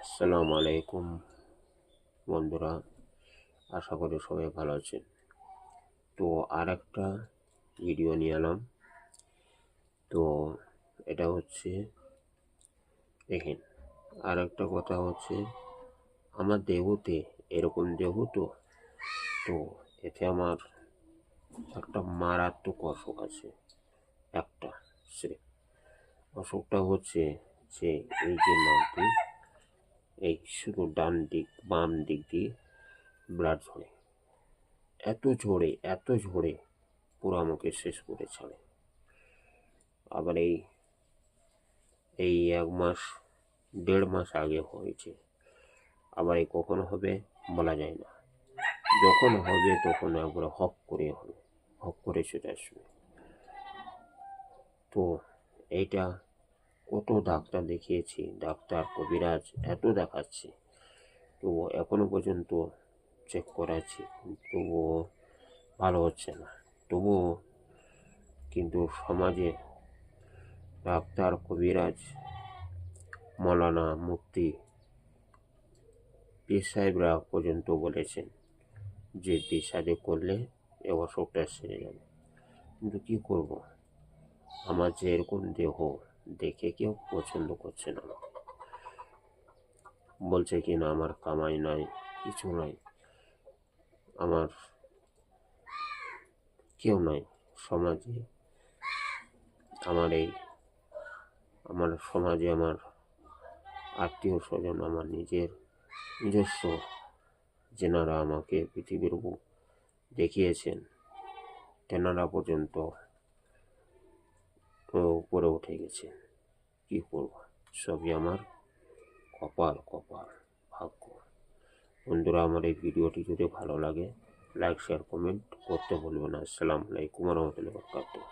আসসালামু আলাইকুম বন্ধুরা, আশা করি সবাই ভালো আছেন। তো আর একটা ভিডিও নিয়ে এলাম। তো এটা হচ্ছে, দেখেন, আর একটা কথা হচ্ছে, আমার দেহতে এরকম দেহ তো এতে আমার একটা মারাত্মক অসুখ আছে। একটা সে অসুখটা হচ্ছে যে এই যে নামটি, এই শুধু ডান দিক বাম দিক দিয়ে ব্লাড ঝরে, এত ঝরে পুরো আমাকে শেষ করে ছাড়ে। আবার এই 1 মাস 1.5 মাস আগে হয়েছে। আবার এই কখন হবে বলা যায় না। যখন হবে তখন একবারে হক করে চলে আসবে। তো এইটা কত ডাক্তার দেখিয়েছি, ডাক্তার কবিরাজ এত দেখাচ্ছি, তবুও এখনো পর্যন্ত চেক করাচ্ছি, তবুও ভালো হচ্ছে না। তবুও কিন্তু সমাজে ডাক্তার কবিরাজ মৌলানা মুফতি পীর সাহেবরা পর্যন্ত বলেছেন যে বিয়ে শাদী করলে এ অসুখটা সেরে যাবে। কিন্তু কি করব, আমার যে এরকম দেহ দেখে কেউ পছন্দ করছে না। বলছে কি না আমার কামাই নাই, কিছু নাই, আমার কেউ নাই সমাজে। আমার সমাজে আমার আত্মীয় স্বজন, আমার নিজস্ব যেনারা আমাকে পৃথিবীর বুক দেখিয়েছেন, তেনারা পর্যন্ত উপরে উঠে গেছে। কি করব, সবই আমার কপাল ভাগ্য। বন্ধুরা, আমার এই ভিডিওটি যদি ভালো লাগে লাইক শেয়ার কমেন্ট করতে ভুলবেন না। আসসালামু আলাইকুম ওয়া রাহমাতুল্লাহি ওয়া বারাকাতুহু।